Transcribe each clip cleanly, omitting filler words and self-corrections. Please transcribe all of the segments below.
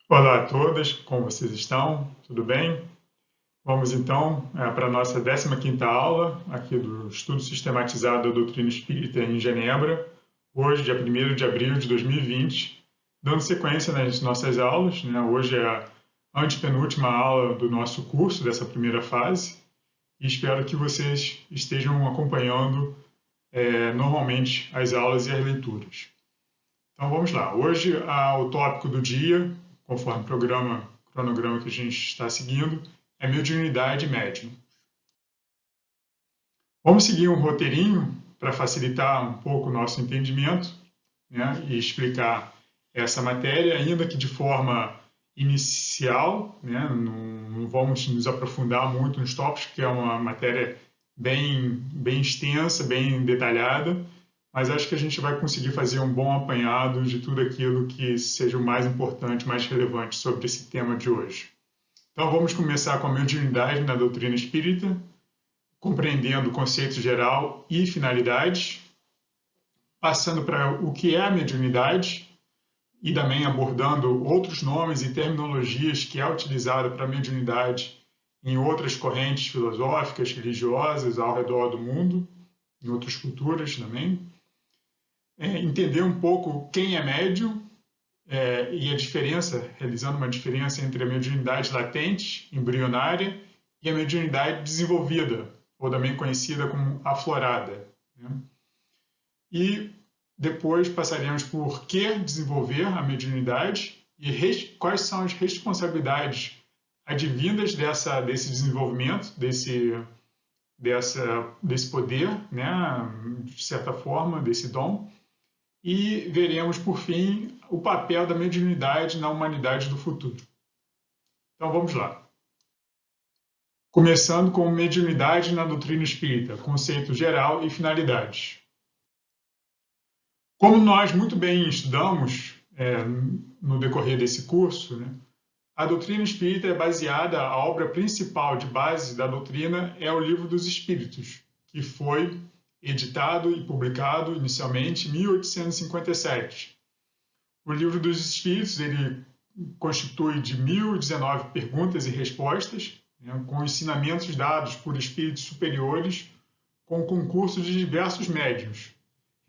Olá a todas, como vocês estão? Tudo bem? Vamos então para a nossa 15ª aula aqui do Estudo Sistematizado da Doutrina Espírita em Genebra, hoje, dia 1º de abril de 2020, dando sequência nas nossas aulas, né? Hoje é a antepenúltima aula do nosso curso, dessa primeira fase, e espero que vocês estejam acompanhando normalmente as aulas e as leituras. Então vamos lá. Hoje o tópico do dia, conforme o cronograma que a gente está seguindo, é mediunidade médium. Vamos seguir um roteirinho para facilitar um pouco o nosso entendimento, né, e explicar essa matéria, ainda que de forma inicial, né, não vamos nos aprofundar muito nos tópicos, que é uma matéria bem extensa, bem detalhada, mas acho que a gente vai conseguir fazer um bom apanhado de tudo aquilo que seja o mais importante, mais relevante sobre esse tema de hoje. Então vamos começar com a mediunidade na doutrina espírita, compreendendo o conceito geral e finalidades, passando para o que é a mediunidade e também abordando outros nomes e terminologias que é utilizada para a mediunidade em outras correntes filosóficas, religiosas ao redor do mundo, em outras culturas também. Entender um pouco quem é médium e a diferença, realizando uma diferença entre a mediunidade latente, embrionária, e a mediunidade desenvolvida, ou também conhecida como aflorada. Né? E depois passaremos por que desenvolver a mediunidade e quais são as responsabilidades advindas desse desenvolvimento, desse poder, né, de certa forma, desse dom, e veremos, por fim, o papel da mediunidade na humanidade do futuro. Então vamos lá. Começando com mediunidade na doutrina espírita, conceito geral e finalidades. Como nós muito bem estudamos no decorrer desse curso, né, a doutrina espírita é baseada, a obra principal de base da doutrina é o Livro dos Espíritos, que foi editado e publicado inicialmente em 1857. O Livro dos Espíritos ele constitui de 1019 perguntas e respostas, né, com ensinamentos dados por espíritos superiores, com concurso de diversos médiuns,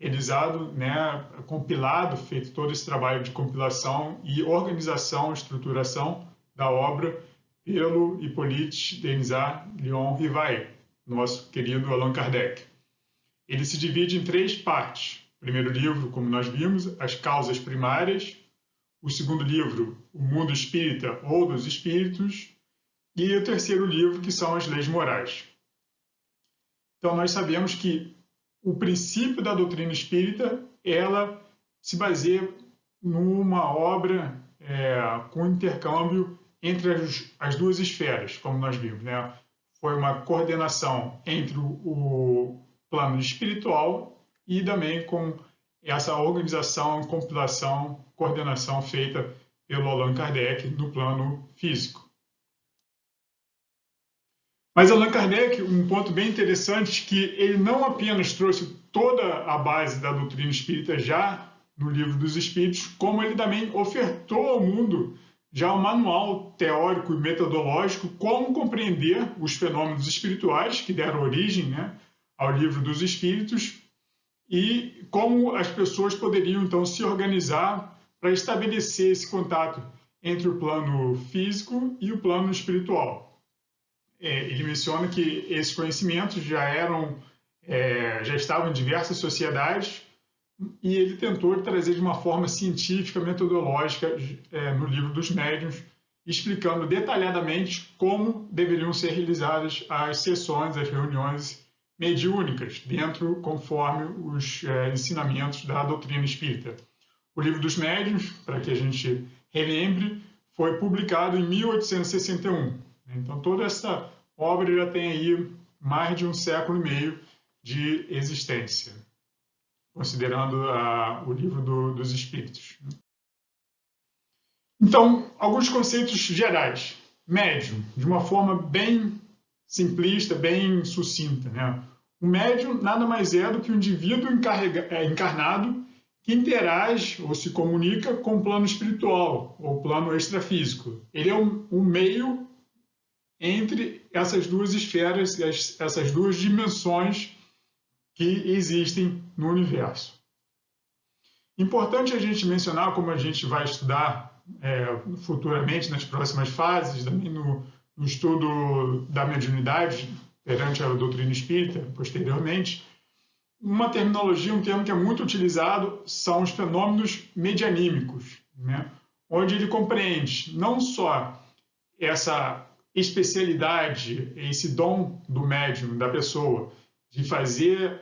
realizado, né, compilado, feito todo esse trabalho de compilação e organização, estruturação da obra pelo Hippolyte Denisard Leon Rivail, nosso querido Allan Kardec. Ele se divide em 3 partes. O primeiro livro, como nós vimos, As Causas Primárias. O segundo livro, O Mundo Espírita ou dos Espíritos. E o terceiro livro, que são as Leis Morais. Então, nós sabemos que o princípio da doutrina espírita, ela se baseia numa obra com intercâmbio entre as duas esferas, como nós vimos, né? Foi uma coordenação entre o plano espiritual e também com essa organização, compilação, coordenação feita pelo Allan Kardec no plano físico. Mas Allan Kardec, um ponto bem interessante, que ele não apenas trouxe toda a base da doutrina espírita já no Livro dos Espíritos, como ele também ofertou ao mundo já um manual teórico e metodológico como compreender os fenômenos espirituais que deram origem, né, ao Livro dos Espíritos e como as pessoas poderiam então se organizar para estabelecer esse contato entre o plano físico e o plano espiritual. Ele menciona que esses conhecimentos já estavam em diversas sociedades e ele tentou trazer de uma forma científica, metodológica, no Livro dos Médiuns, explicando detalhadamente como deveriam ser realizadas as sessões, as reuniões mediúnicas, conforme os ensinamentos da doutrina espírita. O Livro dos Médiuns, para que a gente relembre, foi publicado em 1861. Então, toda essa obra já tem aí mais de 1,5 séculos de existência, considerando o Livro dos Espíritos. Então, alguns conceitos gerais. Médium, de uma forma bem simplista, bem sucinta, né? O médium nada mais é do que um indivíduo encarnado que interage ou se comunica com o plano espiritual ou plano extrafísico. Ele é um meio entre essas duas esferas, essas duas dimensões que existem no universo. Importante a gente mencionar, como a gente vai estudar futuramente nas próximas fases, também no estudo da mediunidade perante a doutrina espírita, posteriormente, uma terminologia, um termo que é muito utilizado são os fenômenos medianímicos, né? Onde ele compreende não só essa especialidade, esse dom do médium, da pessoa, de fazer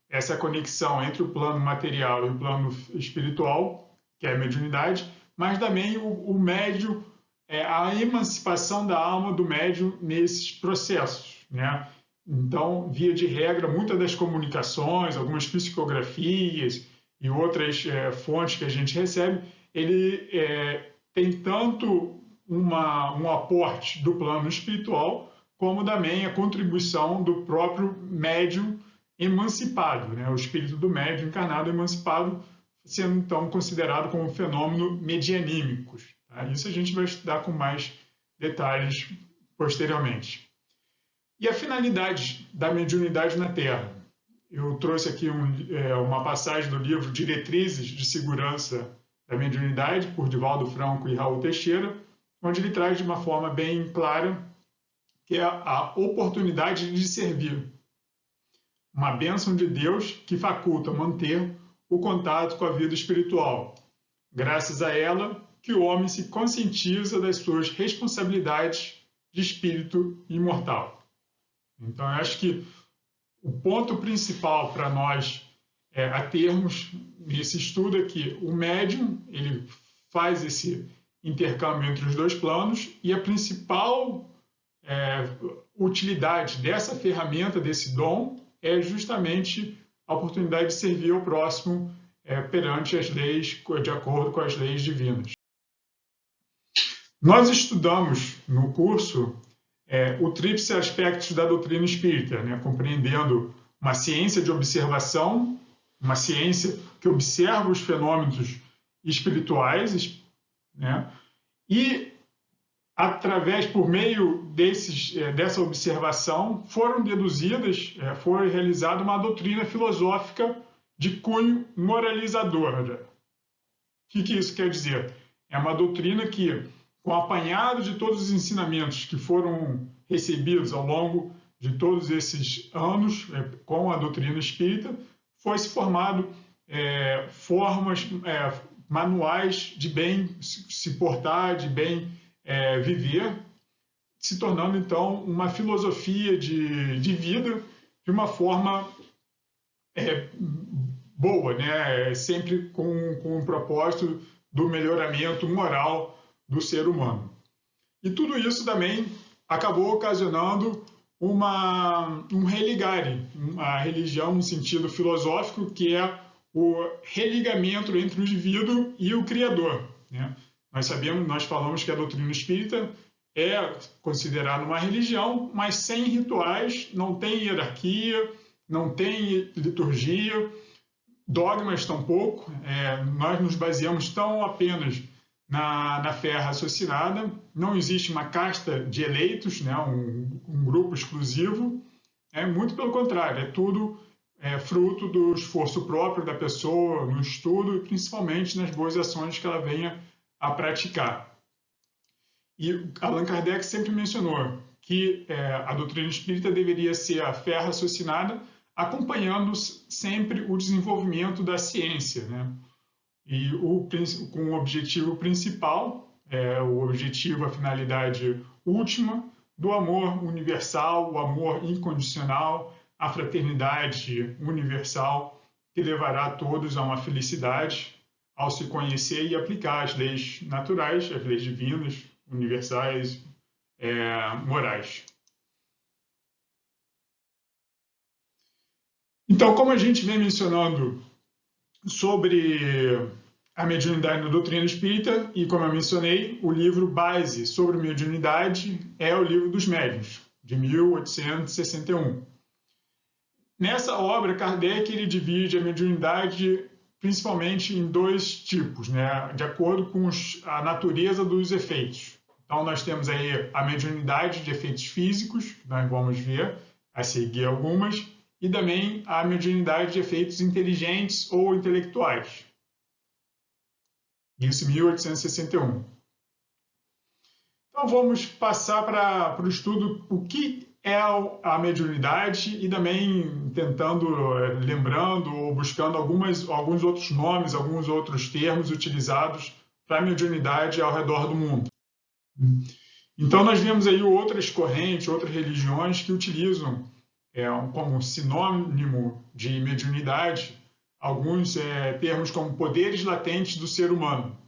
essa conexão entre o plano material e o plano espiritual, que é a mediunidade, mas também o médium, a emancipação da alma do médium nesses processos, né? Então, via de regra, muitas das comunicações, algumas psicografias e outras fontes que a gente recebe, ele tem tanto um aporte do plano espiritual, como também a contribuição do próprio médium emancipado, né? O espírito do médium encarnado emancipado, sendo então considerado como um fenômeno medianímicos. Tá? Isso a gente vai estudar com mais detalhes posteriormente. E a finalidade da mediunidade na Terra? Eu trouxe aqui uma passagem do livro Diretrizes de Segurança da Mediunidade, por Divaldo Franco e Raul Teixeira, onde ele traz de uma forma bem clara que é a oportunidade de servir. Uma bênção de Deus que faculta manter o contato com a vida espiritual. Graças a ela, que o homem se conscientiza das suas responsabilidades de espírito imortal. Então, eu acho que o ponto principal para nós a termos nesse estudo é que o médium ele faz esse intercâmbio entre os dois planos e a principal utilidade dessa ferramenta, desse dom, é justamente a oportunidade de servir ao próximo perante as leis, de acordo com as leis divinas. Nós estudamos no curso o tríplice aspectos da doutrina espírita, né? Compreendendo uma ciência de observação, uma ciência que observa os fenômenos espirituais, né? E, por meio dessa observação, foram deduzidas, foi realizada uma doutrina filosófica de cunho moralizador. O que isso quer dizer? É uma doutrina que, com o apanhado de todos os ensinamentos que foram recebidos ao longo de todos esses anos com a doutrina espírita, foi se formado formas, manuais de bem se portar, de bem viver, se tornando então uma filosofia de vida de uma forma boa, né? Sempre com o propósito do melhoramento moral do ser humano. E tudo isso também acabou ocasionando um religare, a religião no sentido filosófico, que é o religamento entre o indivíduo e o Criador, né? Nós falamos que a doutrina espírita é considerada uma religião, mas sem rituais, não tem hierarquia, não tem liturgia, dogmas tampouco. Nós nos baseamos tão apenas na fé raciocinada, não existe uma casta de eleitos, né, um grupo exclusivo, muito pelo contrário, é tudo fruto do esforço próprio da pessoa no estudo e principalmente nas boas ações que ela venha a praticar. E Allan Kardec sempre mencionou que a doutrina espírita deveria ser a fé raciocinada, acompanhando sempre o desenvolvimento da ciência, né? E com o objetivo principal, a finalidade última do amor universal, o amor incondicional, a fraternidade universal, que levará a todos a uma felicidade ao se conhecer e aplicar as leis naturais, as leis divinas, universais, morais. Então, como a gente vem mencionando sobre a mediunidade na doutrina espírita, e como eu mencionei, o livro base sobre mediunidade é o Livro dos Médiuns, de 1861. Nessa obra, Kardec ele divide a mediunidade principalmente em dois tipos, né? De acordo com a natureza dos efeitos. Então, nós temos aí a mediunidade de efeitos físicos, que nós vamos ver a seguir algumas, e também a mediunidade de efeitos inteligentes ou intelectuais. Isso em 1861. Então, vamos passar para o estudo o que é a mediunidade e também tentando, lembrando ou buscando alguns outros nomes, alguns outros termos utilizados para a mediunidade ao redor do mundo. Então, nós vemos aí outras correntes, outras religiões que utilizam como sinônimo de mediunidade alguns termos como poderes latentes do ser humano.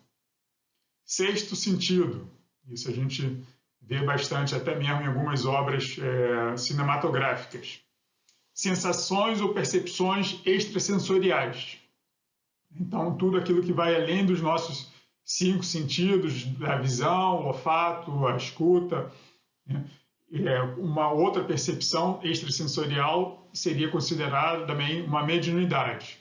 Sexto sentido, isso a gente vê bastante até mesmo em algumas obras cinematográficas. Sensações ou percepções extrasensoriais. Então, tudo aquilo que vai além dos nossos 5 sentidos, a visão, o olfato, a escuta. Né? Uma outra percepção extrasensorial seria considerada também uma mediunidade.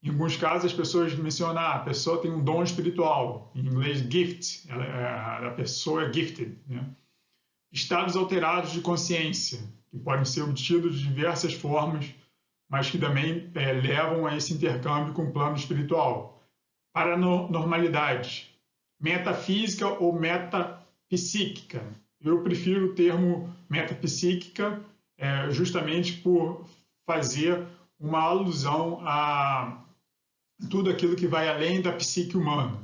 Em alguns casos, as pessoas mencionam a pessoa tem um dom espiritual, em inglês gift, a pessoa é gifted. Né? Estados alterados de consciência, que podem ser obtidos de diversas formas, mas que também levam a esse intercâmbio com o plano espiritual. Paranormalidade, metafísica ou metapsíquica. Eu prefiro o termo metapsíquica justamente por fazer uma alusão a tudo aquilo que vai além da psique humana.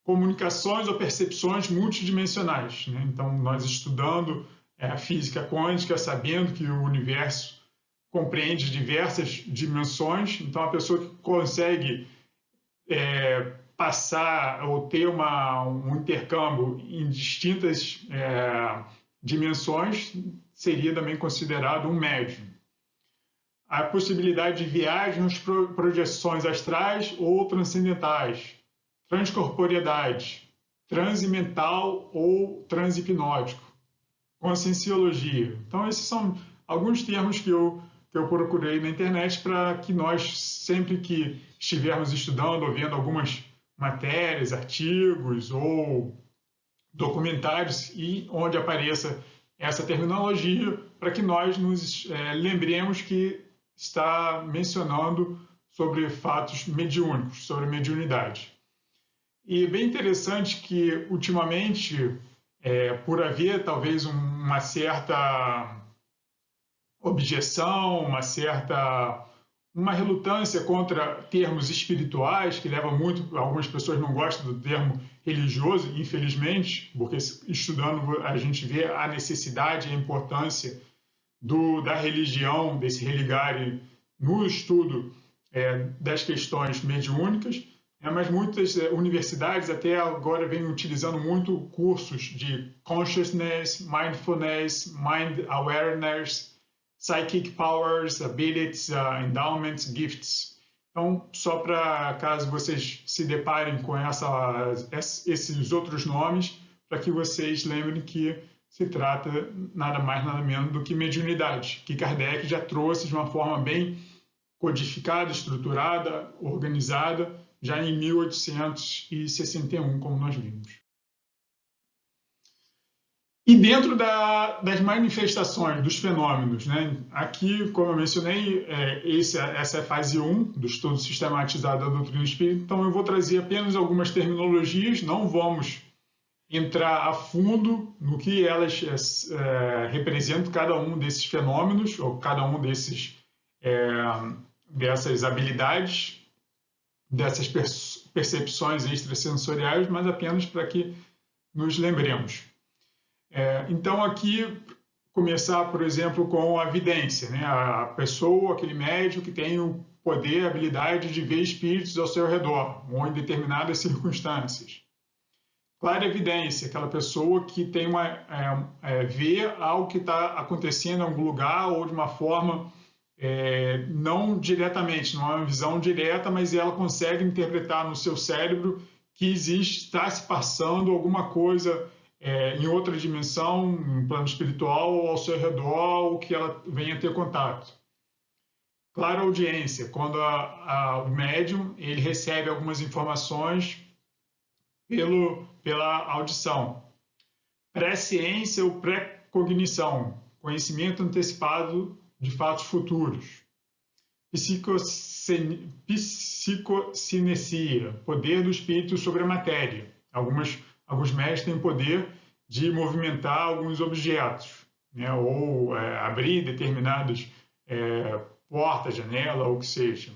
Comunicações ou percepções multidimensionais. Né? Então, nós estudando a física quântica, sabendo que o universo compreende diversas dimensões, então a pessoa que consegue passar ou ter um intercâmbio em distintas dimensões seria também considerado um médium. A possibilidade de viagens, projeções astrais ou transcendentais, transcorporeidade, transe mental ou transe hipnótico, conscienciologia. Então, esses são alguns termos que eu procurei na internet para que nós, sempre que estivermos estudando ou vendo algumas matérias, artigos ou documentários e onde apareça essa terminologia, para que nós nos lembremos que está mencionando sobre fatos mediúnicos, sobre mediunidade. E é bem interessante que, ultimamente, por haver talvez uma certa objeção, uma relutância contra termos espirituais, que leva muito, algumas pessoas não gostam do termo religioso, infelizmente, porque estudando a gente vê a necessidade e a importância da religião, desse religare no estudo das questões mediúnicas, mas muitas universidades até agora vêm utilizando muito cursos de consciousness, mindfulness, mind awareness, psychic powers, abilities, endowments, gifts. Então, só para caso vocês se deparem com esses outros nomes, para que vocês lembrem que se trata nada mais, nada menos do que mediunidade, que Kardec já trouxe de uma forma bem codificada, estruturada, organizada, já em 1861, como nós vimos. E dentro das manifestações, dos fenômenos, né? Aqui, como eu mencionei, essa é a fase 1 do estudo sistematizado da doutrina espírita, então eu vou trazer apenas algumas terminologias, não vamos entrar a fundo no que elas representam, cada um desses fenômenos, ou cada um dessas habilidades, dessas percepções extrasensoriais, mas apenas para que nos lembremos. Então, aqui, começar, por exemplo, com a vidência, né? A pessoa, aquele médium que tem o poder, a habilidade de ver espíritos ao seu redor, ou em determinadas circunstâncias. Clarevidência, aquela pessoa que tem vê algo que está acontecendo em algum lugar ou de uma forma não diretamente, não é uma visão direta, mas ela consegue interpretar no seu cérebro que está se passando alguma coisa em outra dimensão, em plano espiritual ou ao seu redor, ou que ela venha ter contato. Clareaudiência, quando o médium ele recebe algumas informações pela audição. Presciência ou precognição, conhecimento antecipado de fatos futuros. Psicocinesia, poder do espírito sobre a matéria. Alguns médios têm poder de movimentar alguns objetos, né, ou abrir determinadas portas, janela, ou o que seja.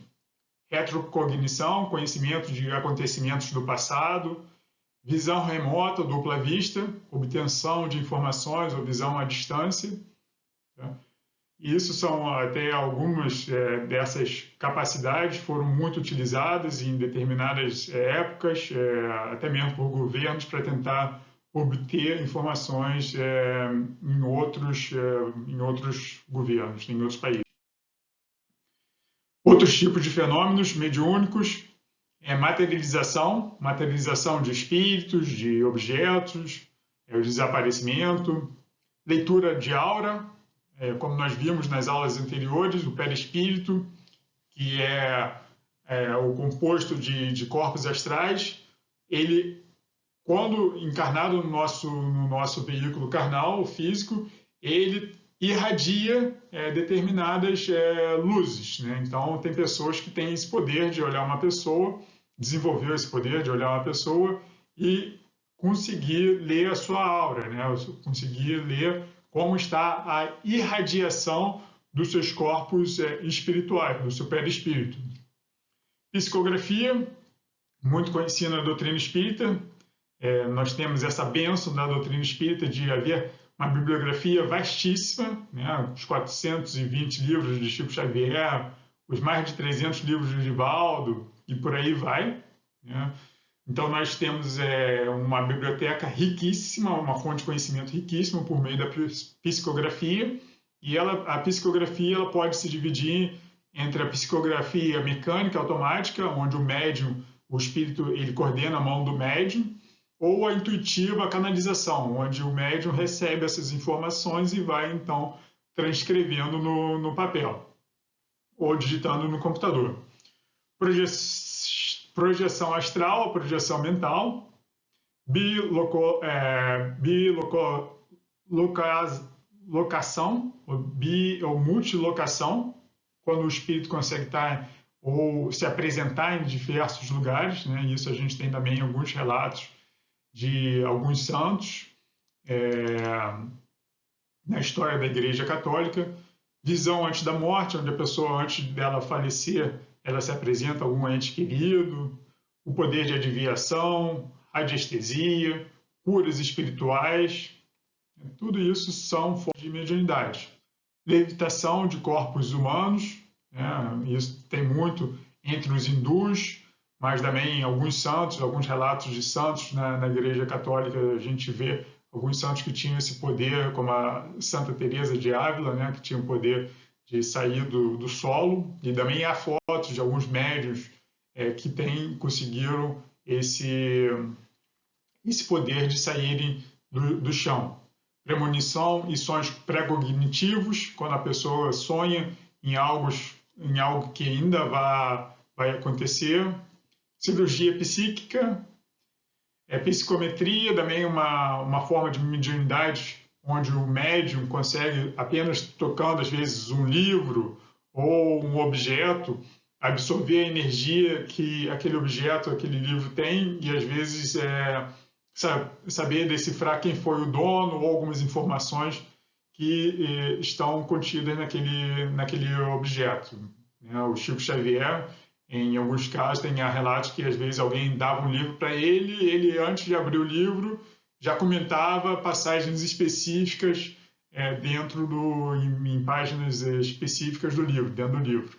Retrocognição, conhecimento de acontecimentos do passado. Visão remota, dupla vista, obtenção de informações ou visão à distância. Tá? Isso são até algumas dessas capacidades foram muito utilizadas em determinadas épocas, até mesmo por governos, para tentar obter informações em outros governos, em outros países. Outros tipos de fenômenos mediúnicos materialização de espíritos, de objetos, o desaparecimento, leitura de aura, como nós vimos nas aulas anteriores, o perispírito, que é o composto de corpos astrais, ele, quando encarnado no nosso veículo carnal, físico, ele irradia determinadas luzes, né? Então, tem pessoas que têm esse poder de olhar uma pessoa, desenvolveu esse poder de olhar uma pessoa e conseguir ler a sua aura, né? Conseguir ler como está a irradiação dos seus corpos espirituais, do seu perispírito. Psicografia, muito conhecida na doutrina espírita. Nós temos essa bênção da doutrina espírita de haver uma bibliografia vastíssima, né? Os 420 livros de Chico Xavier, os mais de 300 livros de Divaldo, e por aí vai, né? Então, nós temos uma biblioteca riquíssima, uma fonte de conhecimento riquíssima por meio da psicografia, e a psicografia ela pode se dividir entre a psicografia mecânica automática, onde o médium, o espírito, ele coordena a mão do médium, ou a intuitiva, a canalização, onde o médium recebe essas informações e vai, então, transcrevendo no papel, ou digitando no computador. Projeção astral, projeção mental, bilocação, ou multilocação, quando o espírito consegue estar ou se apresentar em diversos lugares, né? Isso a gente tem também alguns relatos de alguns santos na história da Igreja Católica. Visão antes da morte, onde a pessoa, antes dela falecer, ela se apresenta a algum ente querido, o poder de adivinhação, radiestesia, curas espirituais, tudo isso são formas de mediunidade. Levitação de corpos humanos, né? Isso tem muito entre os hindus, mas também em alguns santos, alguns relatos de santos na Igreja Católica, a gente vê alguns santos que tinham esse poder, como a Santa Teresa de Ávila, né? Que tinha o poder de sair do solo, e também há fotos de alguns médiuns que conseguiram esse poder de saírem do chão. Premonição e sonhos pré-cognitivos, quando a pessoa sonha em algo que ainda vai acontecer. Cirurgia psíquica, psicometria, também uma forma de mediunidade onde o médium consegue, apenas tocando, às vezes, um livro ou um objeto, absorver a energia que aquele objeto, aquele livro tem e, às vezes, saber decifrar quem foi o dono ou algumas informações que estão contidas naquele objeto. O Chico Xavier, em alguns casos, tem relatos que, às vezes, alguém dava um livro para ele, antes de abrir o livro, já comentava passagens específicas em páginas específicas do livro, dentro do livro.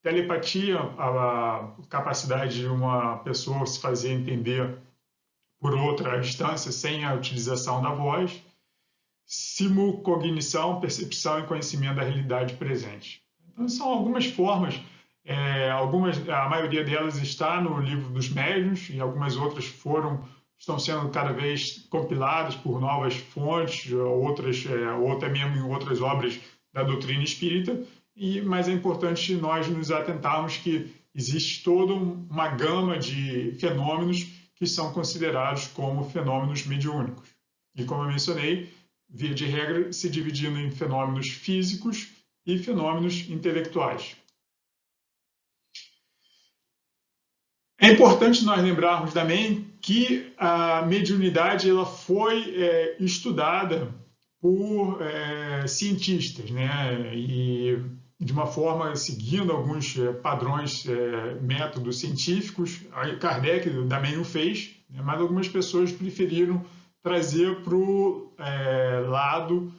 Telepatia, a capacidade de uma pessoa se fazer entender por outra à distância, sem a utilização da voz. Simulcognição, percepção e conhecimento da realidade presente. Então, são algumas formas, a maioria delas está no livro dos médiuns e algumas outras estão sendo cada vez compiladas por novas fontes, ou até mesmo em outras obras da doutrina espírita, mas é importante nós nos atentarmos que existe toda uma gama de fenômenos que são considerados como fenômenos mediúnicos. E como eu mencionei, via de regra, se dividindo em fenômenos físicos e fenômenos intelectuais. É importante nós lembrarmos também que a mediunidade ela foi estudada por cientistas, né? E de uma forma seguindo alguns padrões, métodos científicos. Kardec também o fez, né? Mas algumas pessoas preferiram trazer para o lado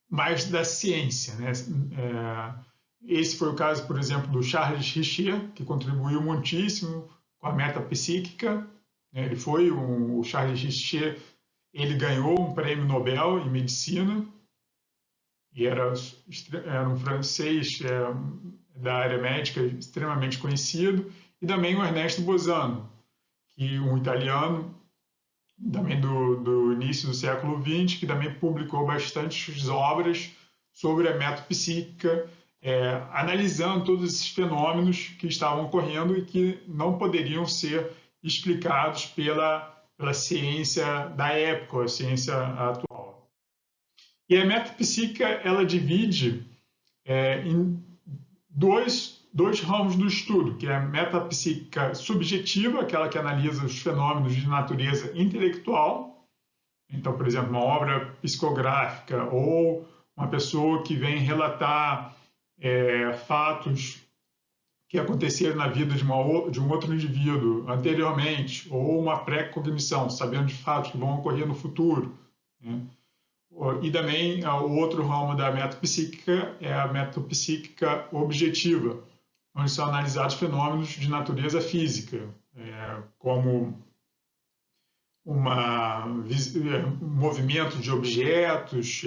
mais da ciência, né? Esse foi o caso, por exemplo, do Charles Richer, que contribuiu muitíssimo com a metapsíquica. Ele foi o Charles Richer, ele ganhou um prêmio Nobel em medicina e era um francês da área médica extremamente conhecido, e também o Ernesto Bosano, que um italiano também do início do século XX, que também publicou bastantes obras sobre a metapsíquica, analisando todos esses fenômenos que estavam ocorrendo e que não poderiam ser explicados pela ciência da época, a ciência atual. E a metapsíquica ela divide em dois ramos do estudo, que é a metapsíquica subjetiva, aquela que analisa os fenômenos de natureza intelectual. Então, por exemplo, uma obra psicográfica ou uma pessoa que vem relatar fatos que aconteceram na vida de um outro indivíduo anteriormente, ou uma pré-cognição, sabendo de fatos que vão ocorrer no futuro, né? E também o outro ramo da metapsíquica é a metapsíquica objetiva, onde são analisados fenômenos de natureza física, como um movimento de objetos,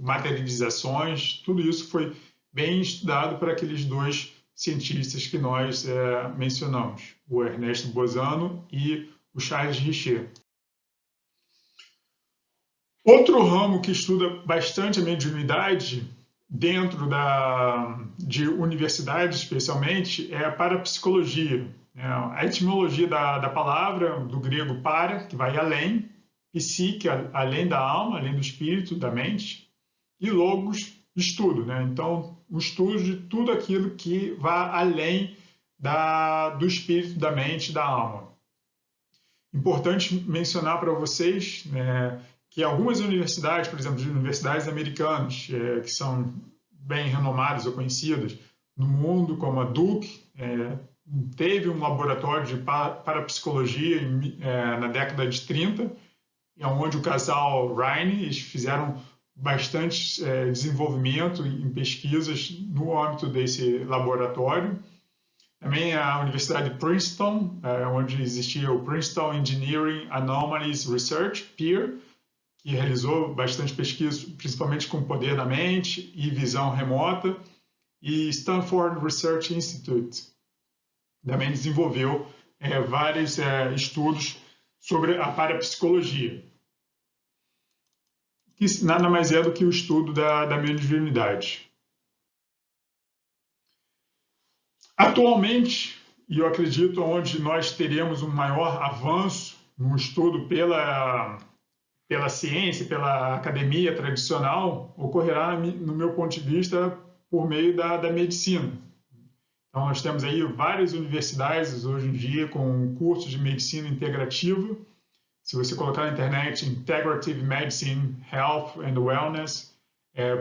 materializações. Tudo isso foi bem estudado por aqueles dois cientistas que nós mencionamos, o Ernesto Bosano e o Charles Richer. Outro ramo que estuda bastante a mediunidade, dentro de universidades especialmente, é a parapsicologia. A etimologia da palavra, do grego para, que vai além, psique, além da alma, além do espírito, da mente, e logos, estudo, né? Então, o estudo de tudo aquilo que vai além do espírito, da mente, da alma. Importante mencionar para vocês, né, que algumas universidades, por exemplo, de universidades americanas, que são bem renomadas ou conhecidas no mundo, como a Duke, teve um laboratório de parapsicologia na década de 30, onde o casal Rhine eles fizeram bastante desenvolvimento em pesquisas no âmbito desse laboratório. Também a Universidade de Princeton, onde existia o Princeton Engineering Anomalies Research, PEER, que realizou bastante pesquisa, principalmente com o poder da mente e visão remota, e Stanford Research Institute também desenvolveu vários estudos sobre a parapsicologia, que nada mais é do que o estudo da mediunidade. Atualmente, e eu acredito onde nós teremos um maior avanço no estudo pela ciência, pela academia tradicional, ocorrerá, no meu ponto de vista, por meio da medicina. Então, nós temos aí várias universidades hoje em dia com cursos de medicina integrativa. Se você colocar na internet Integrative Medicine, Health and Wellness,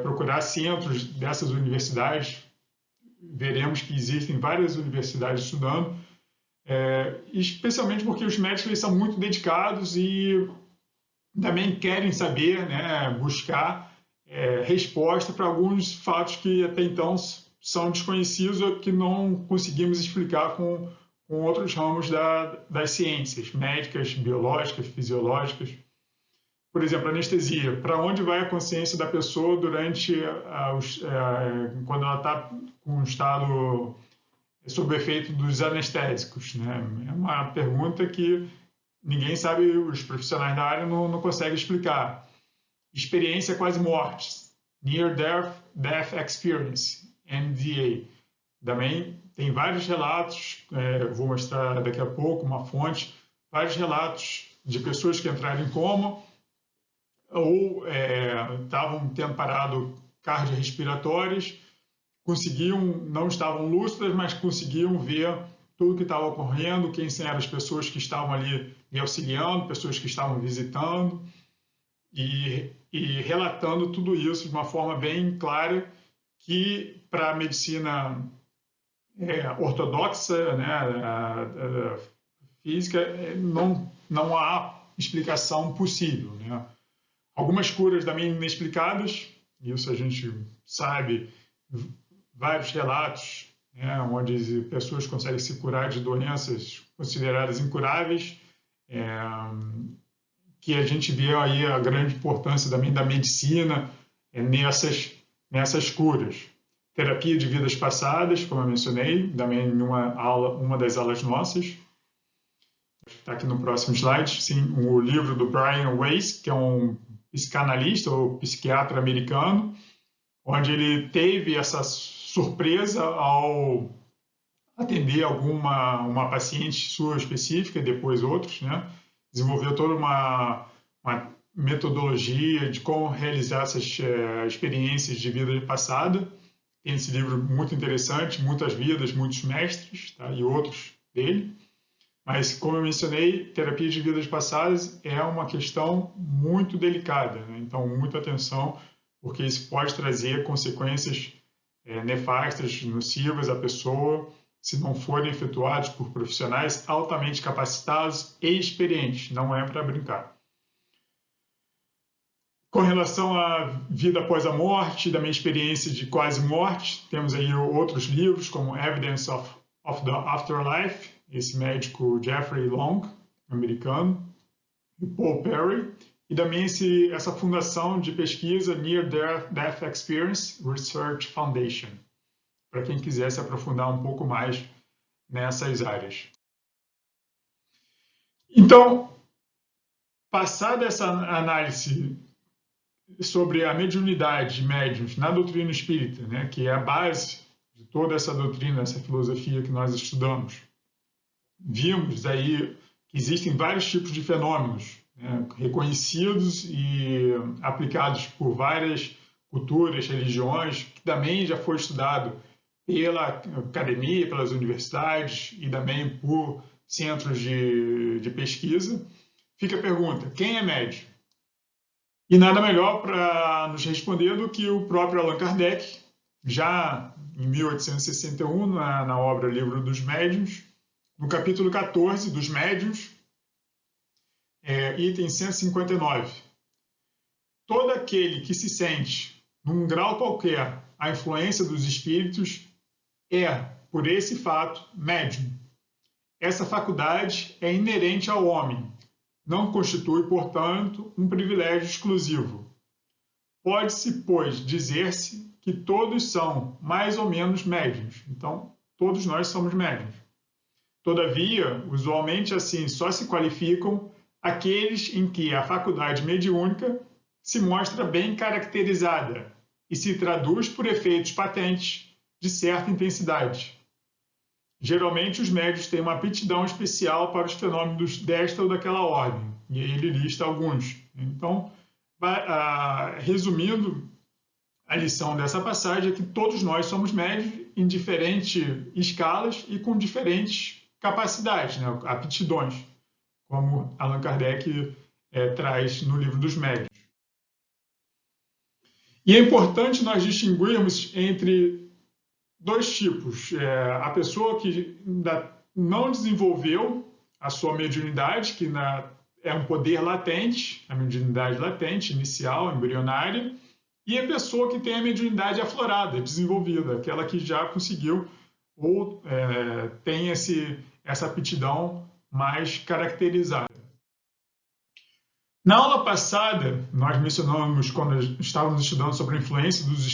procurar centros dessas universidades, veremos que existem várias universidades estudando, especialmente porque os médicos eles são muito dedicados e também querem saber, né, buscar resposta para alguns fatos que até então são desconhecidos ou que não conseguimos explicar com outros ramos das ciências médicas, biológicas, fisiológicas. Por exemplo, anestesia. Para onde vai a consciência da pessoa durante quando ela está com um estado sob o efeito dos anestésicos, né? É uma pergunta que ninguém sabe, os profissionais da área não conseguem explicar. Experiência quase morte. Near Death Experience, NDA. Também tem vários relatos, vou mostrar daqui a pouco uma fonte, vários relatos de pessoas que entraram em coma ou estavam tendo parado cardiorrespiratórias, não estavam lúcidas, mas conseguiam ver tudo que estava ocorrendo, quem eram as pessoas que estavam ali me auxiliando, pessoas que estavam visitando, e relatando tudo isso de uma forma bem clara, que para a medicina ortodoxa, né, física, não há explicação possível, né? Algumas curas também inexplicadas, isso a gente sabe, vários relatos, né, onde pessoas conseguem se curar de doenças consideradas incuráveis, que a gente vê aí a grande importância também da medicina nessas curas. Terapia de vidas passadas, como eu mencionei, também em uma das aulas nossas. Está aqui no próximo slide, sim, o livro do Brian Weiss, que é um psicanalista ou psiquiatra americano, onde ele teve essa surpresa ao atender uma paciente sua específica, e depois outros, né? Desenvolveu toda uma metodologia de como realizar essas experiências de vida passada. Tem esse livro muito interessante, Muitas Vidas, Muitos Mestres, tá? E outros dele. Mas, como eu mencionei, terapia de vidas passadas é uma questão muito delicada, né? Então, muita atenção, porque isso pode trazer consequências nefastas, nocivas à pessoa, se não forem efetuados por profissionais altamente capacitados e experientes. Não é para brincar. Com relação à vida após a morte, da minha experiência de quase morte, temos aí outros livros, como Evidence of the Afterlife, esse médico Jeffrey Long, americano, e Paul Perry, e também essa fundação de pesquisa Near Death Experience Research Foundation, para quem quiser se aprofundar um pouco mais nessas áreas. Então, passada essa análise sobre a mediunidade de médiuns na doutrina espírita, né, que é a base de toda essa doutrina, essa filosofia que nós estudamos, vimos aí que existem vários tipos de fenômenos, né, reconhecidos e aplicados por várias culturas, religiões, que também já foi estudado pela academia, pelas universidades e também por centros de pesquisa. Fica a pergunta, quem é médium? E nada melhor para nos responder do que o próprio Allan Kardec, já em 1861, na obra Livro dos Médiuns, no capítulo 14 dos Médiuns, item 159. Todo aquele que se sente, num grau qualquer, a influência dos espíritos é, por esse fato, médium. Essa faculdade é inerente ao homem. Não constitui, portanto, um privilégio exclusivo. Pode-se, pois, dizer-se que todos são mais ou menos médiuns. Então, todos nós somos médiuns. Todavia, usualmente assim só se qualificam aqueles em que a faculdade mediúnica se mostra bem caracterizada e se traduz por efeitos patentes de certa intensidade. Geralmente, os médiuns têm uma aptidão especial para os fenômenos desta ou daquela ordem, e aí ele lista alguns. Então, resumindo, a lição dessa passagem é que todos nós somos médiuns em diferentes escalas e com diferentes capacidades, né, aptidões, como Allan Kardec traz no Livro dos Médiuns. E é importante nós distinguirmos entre dois tipos. A pessoa que ainda não desenvolveu a sua mediunidade, que é um poder latente, a mediunidade latente, inicial, embrionária, e a pessoa que tem a mediunidade aflorada, desenvolvida, aquela que já conseguiu ou tem essa aptidão mais caracterizada. Na aula passada, nós mencionamos, quando estávamos estudando sobre a influência dos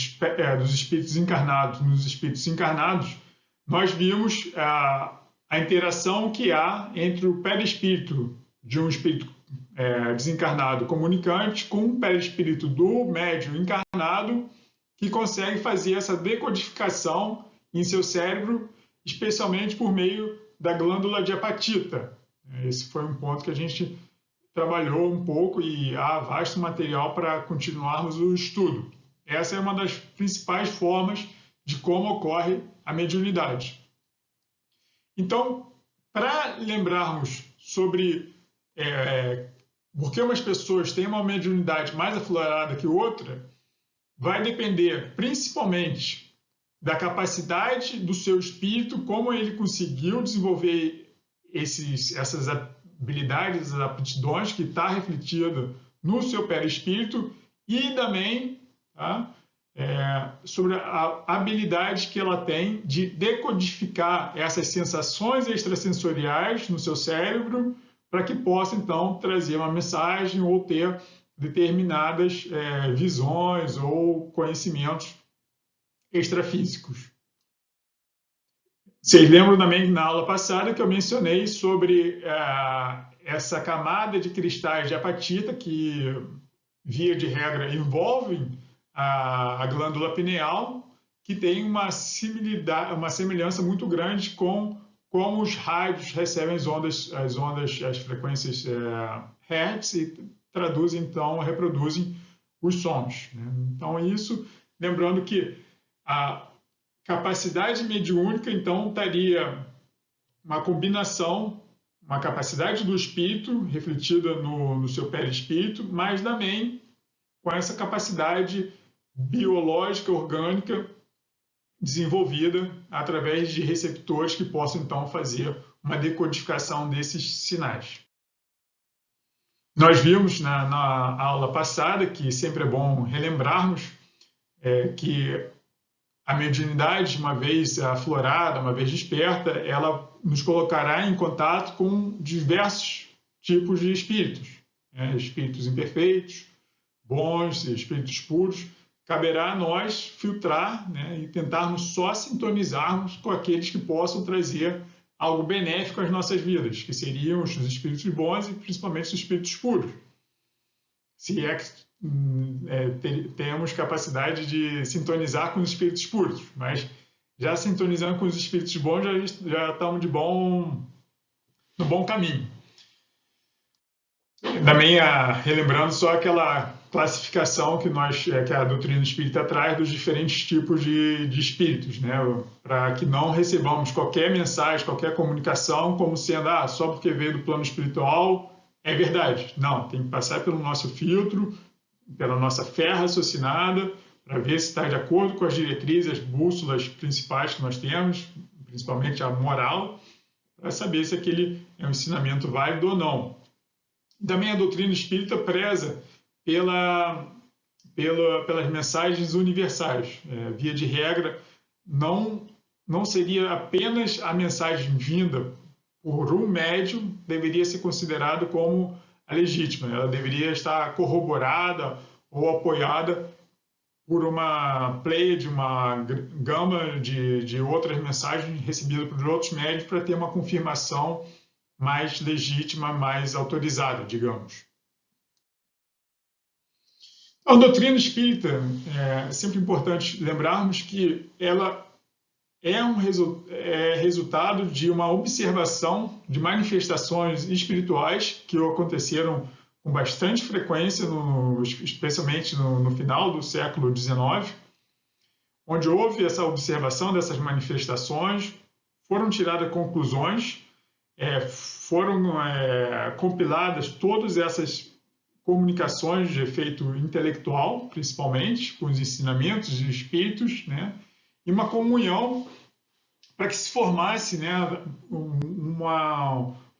espíritos encarnados nos espíritos encarnados, nós vimos a interação que há entre o perispírito de um espírito desencarnado comunicante com um perispírito do médium encarnado que consegue fazer essa decodificação em seu cérebro, especialmente por meio da glândula de apatita. Esse foi um ponto que a gente trabalhou um pouco e há vasto material para continuarmos o estudo. Essa é uma das principais formas de como ocorre a mediunidade. Então, para lembrarmos sobre por que umas pessoas têm uma mediunidade mais aflorada que outra, vai depender principalmente da capacidade do seu espírito, como ele conseguiu desenvolver essas habilidades, essas aptidões que está refletido no seu perispírito e também sobre a habilidade que ela tem de decodificar essas sensações extrasensoriais no seu cérebro para que possa, então, trazer uma mensagem ou ter determinadas visões ou conhecimentos extrafísicos. Vocês lembram também na aula passada que eu mencionei sobre essa camada de cristais de apatita que, via de regra, envolvem a glândula pineal, que tem uma semelhança muito grande com como os rádios recebem as frequências Hertz e traduzem, então, reproduzem os sons. Né? Então, isso, lembrando que a capacidade mediúnica, então, estaria uma combinação, uma capacidade do espírito refletida no seu perispírito, mas também com essa capacidade biológica, orgânica, desenvolvida através de receptores que possam, então, fazer uma decodificação desses sinais. Nós vimos na aula passada, que sempre é bom relembrarmos, que a mediunidade, uma vez aflorada, uma vez desperta, ela nos colocará em contato com diversos tipos de espíritos. Espíritos imperfeitos, bons, espíritos puros. Caberá a nós filtrar e tentarmos só sintonizarmos com aqueles que possam trazer algo benéfico às nossas vidas, que seriam os espíritos bons e principalmente os espíritos puros. Se é que temos capacidade de sintonizar com os espíritos puros, mas já sintonizando com os espíritos bons, já estamos no bom caminho. Também relembrando só aquela classificação que a doutrina espírita traz dos diferentes tipos de espíritos, né? Para que não recebamos qualquer mensagem, qualquer comunicação como sendo só porque veio do plano espiritual é verdade. Não, tem que passar pelo nosso filtro, pela nossa fé raciocinada, para ver se está de acordo com as diretrizes, as bússolas principais que nós temos, principalmente a moral, para saber se aquele é um ensinamento válido ou não. Também a doutrina espírita preza pelas mensagens universais. Via de regra, não seria apenas a mensagem vinda por um médium deveria ser considerado como a legítima. Ela deveria estar corroborada ou apoiada por uma pleiade, uma gama de outras mensagens recebidas por outros médios para ter uma confirmação mais legítima, mais autorizada, digamos. A doutrina espírita, é sempre importante lembrarmos que ela é resultado de uma observação de manifestações espirituais que aconteceram com bastante frequência, especialmente no final do século XIX, onde houve essa observação dessas manifestações, foram tiradas conclusões, foram compiladas todas essas comunicações de efeito intelectual, principalmente, com os ensinamentos de espíritos, né? E uma comunhão para que se formasse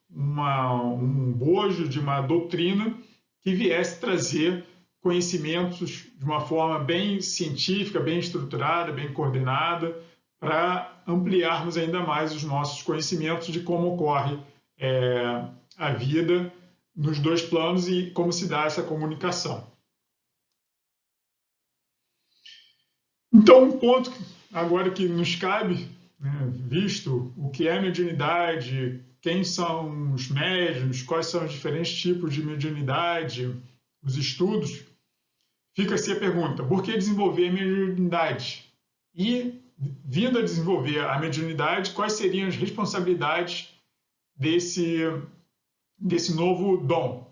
um bojo de uma doutrina que viesse trazer conhecimentos de uma forma bem científica, bem estruturada, bem coordenada, para ampliarmos ainda mais os nossos conhecimentos de como ocorre a vida nos dois planos e como se dá essa comunicação. Então, um ponto agora que nos cabe, visto o que é mediunidade, quem são os médiuns, quais são os diferentes tipos de mediunidade, os estudos, fica-se a pergunta: por que desenvolver a mediunidade? E, vindo a desenvolver a mediunidade, quais seriam as responsabilidades desse novo dom?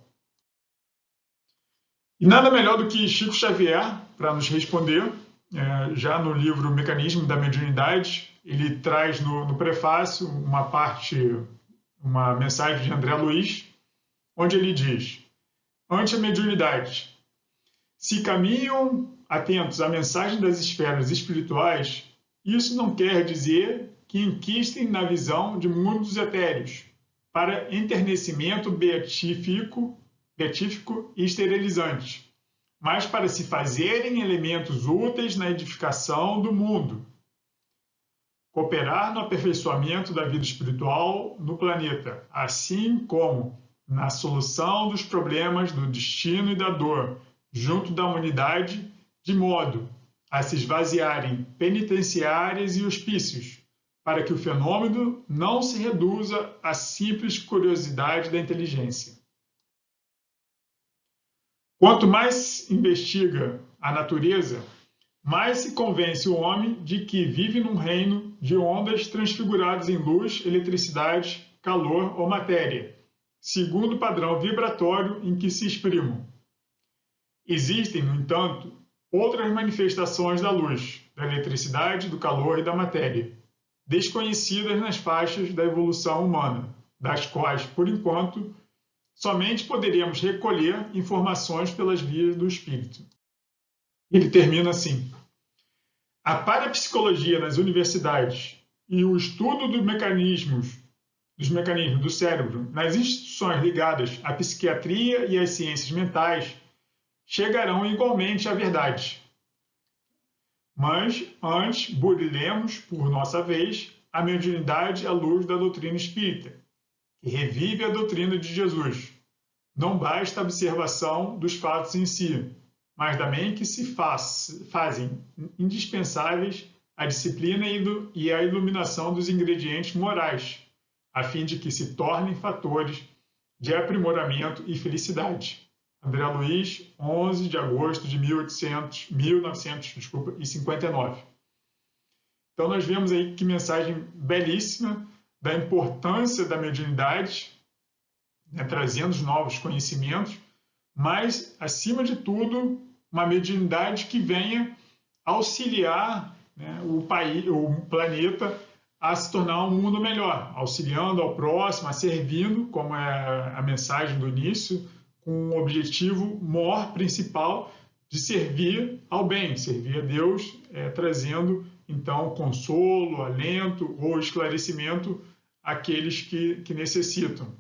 E nada melhor do que Chico Xavier para nos responder. Já no livro Mecanismo da Mediunidade, ele traz no prefácio uma mensagem de André Luiz, onde ele diz: ante a mediunidade, se caminham atentos à mensagem das esferas espirituais, isso não quer dizer que inquistem na visão de mundos etéreos, para enternecimento beatífico e esterilizante, mas para se fazerem elementos úteis na edificação do mundo, cooperar no aperfeiçoamento da vida espiritual no planeta, assim como na solução dos problemas do destino e da dor, junto da humanidade, de modo a se esvaziarem penitenciárias e hospícios, para que o fenômeno não se reduza à simples curiosidade da inteligência. Quanto mais investiga a natureza, mais se convence o homem de que vive num reino de ondas transfiguradas em luz, eletricidade, calor ou matéria, segundo o padrão vibratório em que se exprimam. Existem, no entanto, outras manifestações da luz, da eletricidade, do calor e da matéria, desconhecidas nas faixas da evolução humana, das quais, por enquanto, somente poderíamos recolher informações pelas vias do espírito. Ele termina assim: a parapsicologia nas universidades e o estudo dos mecanismos do cérebro nas instituições ligadas à psiquiatria e às ciências mentais chegarão igualmente à verdade. Mas antes burilemos, por nossa vez, a mediunidade à luz da doutrina espírita, que revive a doutrina de Jesus. Não basta a observação dos fatos em si, mas também que se fazem indispensáveis a disciplina e a iluminação dos ingredientes morais, a fim de que se tornem fatores de aprimoramento e felicidade. André Luiz, 11 de agosto de 1959. Então nós vemos aí que mensagem belíssima da importância da mediunidade, né, trazendo os novos conhecimentos, mas, acima de tudo, uma mediunidade que venha auxiliar, né, o planeta a se tornar um mundo melhor, auxiliando ao próximo, a servindo, como é a mensagem do início, com o objetivo maior, principal, de servir ao bem, servir a Deus, trazendo, então, consolo, alento ou esclarecimento àqueles que necessitam.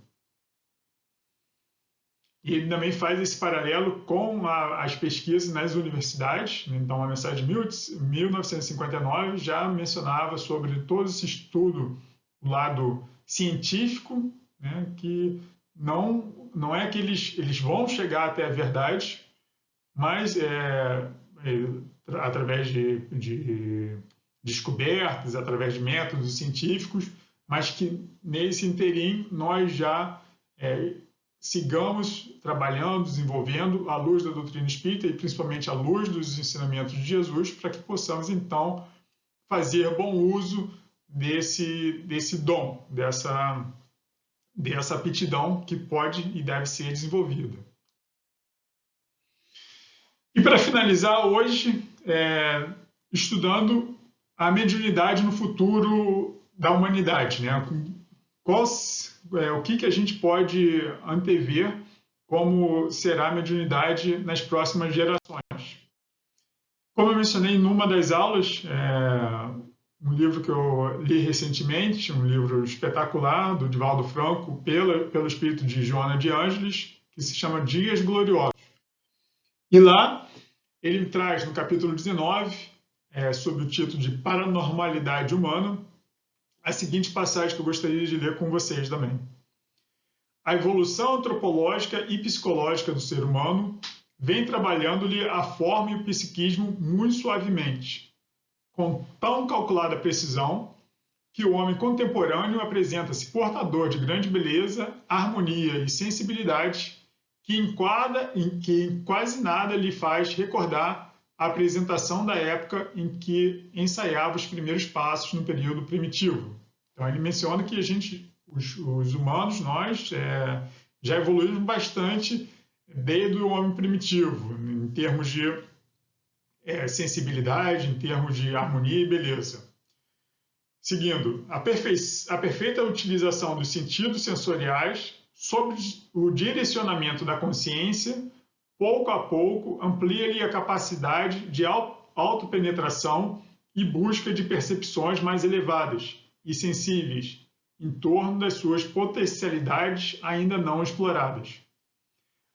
E ele também faz esse paralelo com as pesquisas nas universidades. Então, a mensagem de 1959 já mencionava sobre todo esse estudo, o lado científico, né, que não é que eles vão chegar até a verdade, mas através de descobertas, através de métodos científicos, mas que nesse interim nós já sigamos trabalhando, desenvolvendo à luz da doutrina espírita e principalmente à luz dos ensinamentos de Jesus, para que possamos então fazer bom uso desse dom, dessa aptidão que pode e deve ser desenvolvida. E para finalizar hoje, estudando a mediunidade no futuro da humanidade, né? O que a gente pode antever como será a mediunidade nas próximas gerações. Como eu mencionei numa das aulas, um livro que eu li recentemente, um livro espetacular do Divaldo Franco, pelo espírito de Joana de Ângeles, que se chama Dias Gloriosos. E lá ele traz no capítulo 19, sob o título de Paranormalidade Humana, a seguinte passagem que eu gostaria de ler com vocês também. A evolução antropológica e psicológica do ser humano vem trabalhando-lhe a forma e o psiquismo muito suavemente, com tão calculada precisão que o homem contemporâneo apresenta-se portador de grande beleza, harmonia e sensibilidade, que em quase nada lhe faz recordar a apresentação da época em que ensaiava os primeiros passos no período primitivo. Então ele menciona que os humanos, nós, já evoluímos bastante desde o homem primitivo, em termos de sensibilidade, em termos de harmonia e beleza. Seguindo, a perfeita utilização dos sentidos sensoriais sob o direcionamento da consciência, pouco a pouco amplia-lhe a capacidade de autopenetração e busca de percepções mais elevadas e sensíveis em torno das suas potencialidades ainda não exploradas.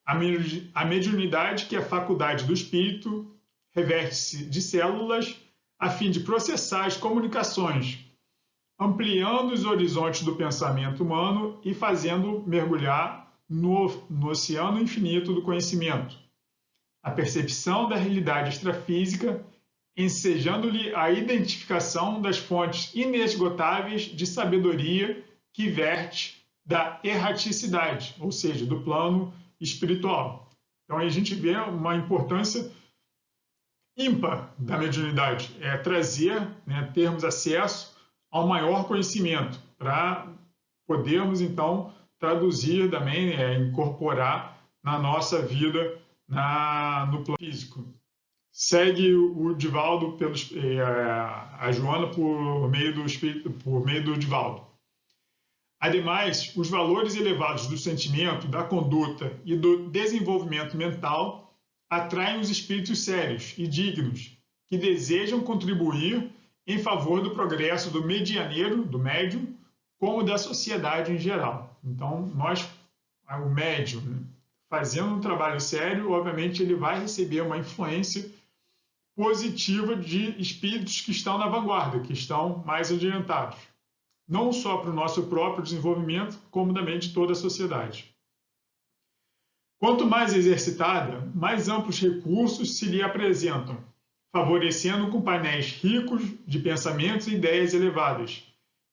A mediunidade, que é a faculdade do espírito, reveste-se de células a fim de processar as comunicações, ampliando os horizontes do pensamento humano e fazendo mergulhar no oceano infinito do conhecimento. A percepção da realidade extrafísica, ensejando-lhe a identificação das fontes inesgotáveis de sabedoria que verte da erraticidade, ou seja, do plano espiritual. Então, aí a gente vê uma importância ímpar da mediunidade, trazer, termos acesso ao maior conhecimento, para podermos, então, traduzir também, incorporar na nossa vida no plano físico. Segue o Divaldo, a Joana, por meio do Divaldo. Ademais, os valores elevados do sentimento, da conduta e do desenvolvimento mental atraem os espíritos sérios e dignos, que desejam contribuir em favor do progresso do medianeiro, do médium, como da sociedade em geral. Então, o médium, fazendo um trabalho sério, obviamente ele vai receber uma influência positiva de espíritos que estão na vanguarda, que estão mais adiantados. Não só para o nosso próprio desenvolvimento, como também de toda a sociedade. Quanto mais exercitada, mais amplos recursos se lhe apresentam, favorecendo com painéis ricos de pensamentos e ideias elevadas,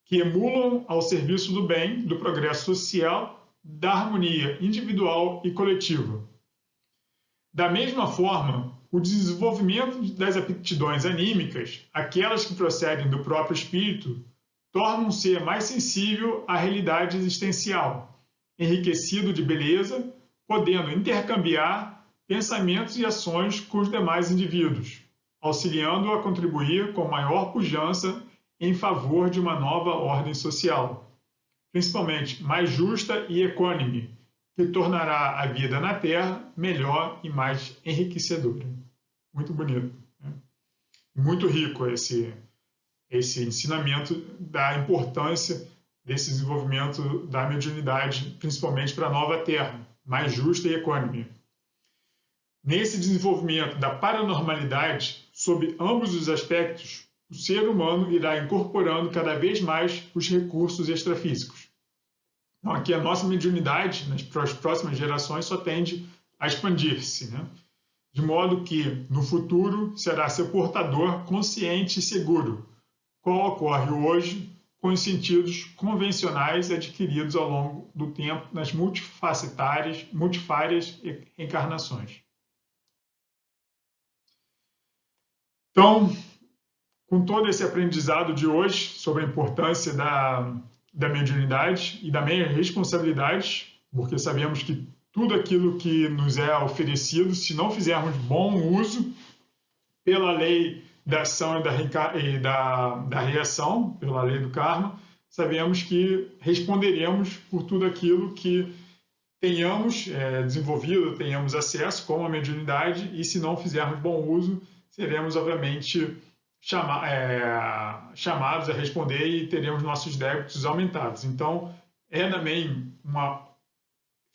que emulam ao serviço do bem, do progresso social, da harmonia individual e coletiva. Da mesma forma, o desenvolvimento das aptidões anímicas, aquelas que procedem do próprio espírito, torna um ser mais sensível à realidade existencial, enriquecido de beleza, podendo intercambiar pensamentos e ações com os demais indivíduos, auxiliando-o a contribuir com maior pujança em favor de uma nova ordem social, principalmente mais justa e equânime, que tornará a vida na Terra melhor e mais enriquecedora. Muito bonito, né? Muito rico esse ensinamento da importância desse desenvolvimento da mediunidade, principalmente para a nova Terra, mais justa e equânime. Nesse desenvolvimento da paranormalidade, sob ambos os aspectos, o ser humano irá incorporando cada vez mais os recursos extrafísicos. Então, aqui a nossa mediunidade, nas próximas gerações, só tende a expandir-se, né? De modo que, no futuro, será seu portador consciente e seguro, qual ocorre hoje com os sentidos convencionais adquiridos ao longo do tempo nas multifárias encarnações. Então, com todo esse aprendizado de hoje sobre a importância da mediunidade e da minha responsabilidade, porque sabemos que tudo aquilo que nos é oferecido, se não fizermos bom uso, pela lei da ação e da reação, pela lei do karma, sabemos que responderemos por tudo aquilo que tenhamos desenvolvido, tenhamos acesso, como a mediunidade, e se não fizermos bom uso, seremos, obviamente, chamados a responder e teremos nossos débitos aumentados. Então, é também uma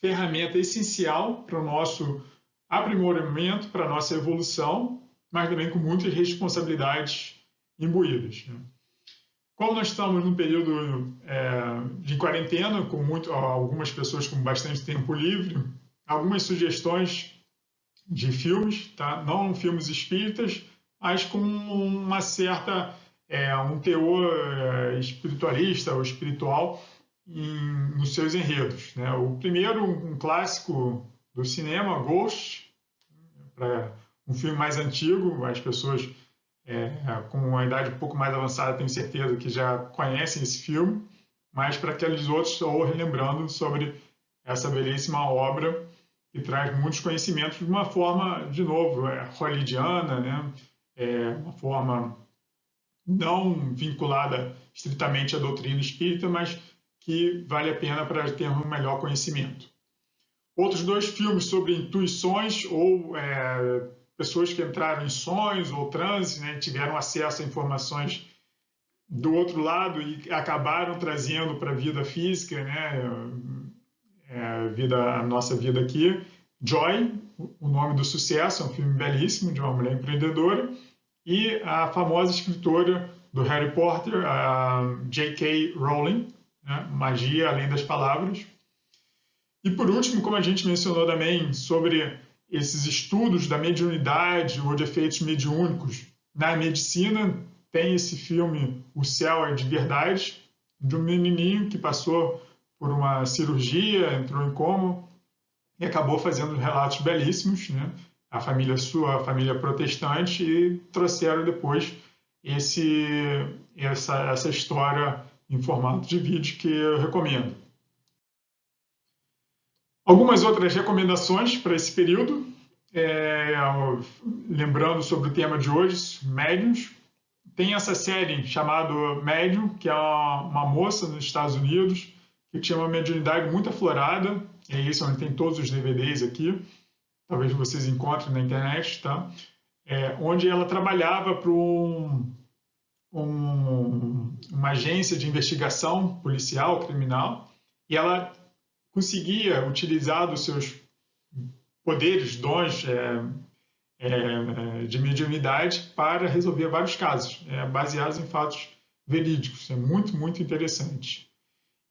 ferramenta essencial para o nosso aprimoramento, para a nossa evolução, mas também com muitas responsabilidades imbuídas. Como nós estamos num período de quarentena, com algumas pessoas com bastante tempo livre, algumas sugestões de filmes, tá? Não filmes espíritas, mas com uma certa um teor espiritualista ou espiritual nos seus enredos, né? O primeiro, um clássico do cinema, Ghost, um filme mais antigo, as pessoas com uma idade um pouco mais avançada, tenho certeza que já conhecem esse filme, mas para aqueles outros, estou relembrando sobre essa belíssima obra que traz muitos conhecimentos de uma forma, de novo, hollywoodiana, né? Uma forma não vinculada estritamente à doutrina espírita, mas que vale a pena para ter um melhor conhecimento. Outros dois filmes sobre intuições ou pessoas que entraram em sonhos ou transe, né, tiveram acesso a informações do outro lado e acabaram trazendo para a vida física, né, a nossa vida aqui. Joy, O Nome do Sucesso, é um filme belíssimo de uma mulher empreendedora, e a famosa escritora do Harry Potter, a J.K. Rowling, né, Magia Além das Palavras. E por último, como a gente mencionou também sobre esses estudos da mediunidade ou de efeitos mediúnicos na medicina, tem esse filme O Céu é de Verdade, de um menininho que passou por uma cirurgia, entrou em coma e acabou fazendo relatos belíssimos, né? A família protestante, e trouxeram depois essa história em formato de vídeo que eu recomendo. Algumas outras recomendações para esse período, lembrando sobre o tema de hoje, médiuns. Tem essa série chamada Médium, que é uma moça nos Estados Unidos que tinha uma mediunidade muito aflorada, é isso, onde tem todos os DVDs aqui, talvez vocês encontrem na internet, tá? Onde ela trabalhava para uma agência de investigação policial, criminal, e ela conseguia utilizar dos seus poderes, dons de mediunidade para resolver vários casos, baseados em fatos verídicos. É muito, muito interessante.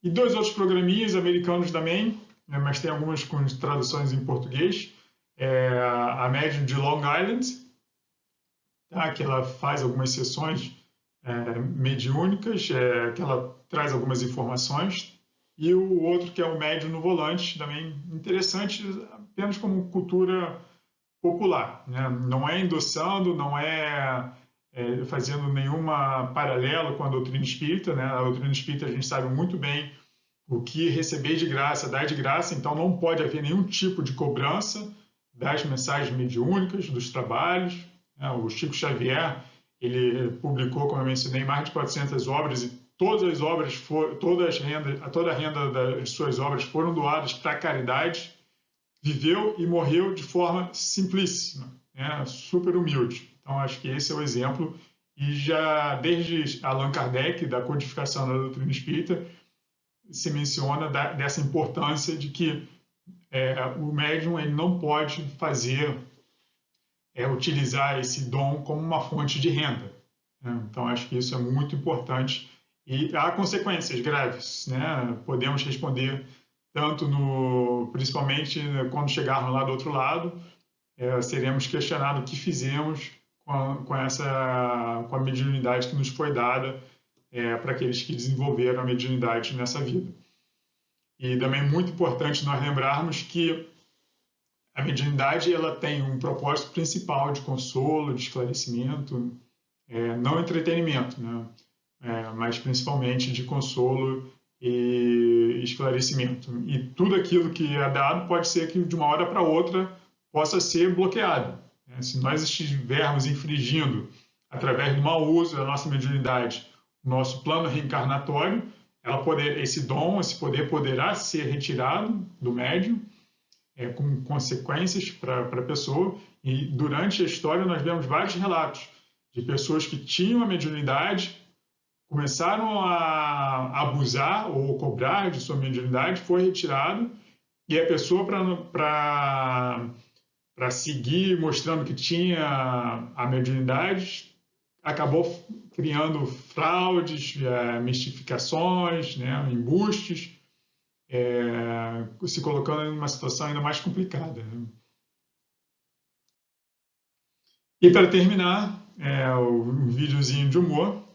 E dois outros programinhas americanos também, mas tem algumas com traduções em português. A médium de Long Island, tá? Que ela faz algumas sessões mediúnicas, que ela traz algumas informações. E o outro, que é o Médium no Volante, também interessante, apenas como cultura popular, né? Não é endossando, não fazendo nenhuma paralelo com a doutrina espírita, né? A doutrina espírita a gente sabe muito bem o que receber de graça, dar de graça, então não pode haver nenhum tipo de cobrança das mensagens mediúnicas, dos trabalhos, né? O Chico Xavier, ele publicou, como eu mencionei, mais de 400 obras, e todas as obras, toda a renda das suas obras foram doadas para a caridade. Viveu e morreu de forma simplíssima, né? Super humilde. Então, acho que esse é o exemplo. E já desde Allan Kardec, da codificação da doutrina espírita, se menciona dessa importância de que o médium ele não pode utilizar esse dom como uma fonte de renda, né? Então, acho que isso é muito importante. E há consequências graves, né? Podemos responder principalmente quando chegarmos lá do outro lado, seremos questionados o que fizemos com a mediunidade que nos foi dada para aqueles que desenvolveram a mediunidade nessa vida. E também é muito importante nós lembrarmos que a mediunidade ela tem um propósito principal de consolo, de esclarecimento, não entretenimento, né? Mas principalmente de consolo e esclarecimento. E tudo aquilo que é dado pode ser que de uma hora para outra possa ser bloqueado, né? Se nós estivermos infringindo, através do mau uso da nossa mediunidade, o nosso plano reencarnatório, esse dom, esse poder poderá ser retirado do médium, com consequências para a pessoa. E durante a história nós vemos vários relatos de pessoas que tinham a mediunidade, começaram a abusar ou cobrar de sua mediunidade, foi retirado, e a pessoa, para seguir mostrando que tinha a mediunidade, acabou criando fraudes, mistificações, né, embustes, se colocando em uma situação ainda mais complicada, né? E para terminar, um videozinho de humor.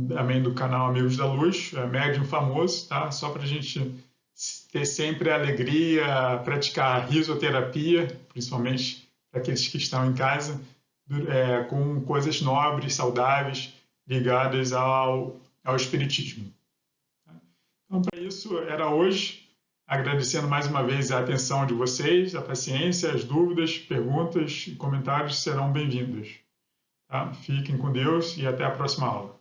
também do canal Amigos da Luz, médium famoso, tá? Só para a gente ter sempre a alegria, praticar risoterapia, principalmente para aqueles que estão em casa, com coisas nobres, saudáveis, ligadas ao espiritismo. Então, para isso, era hoje, agradecendo mais uma vez a atenção de vocês, a paciência, as dúvidas, perguntas e comentários serão bem-vindos. Tá? Fiquem com Deus e até a próxima aula.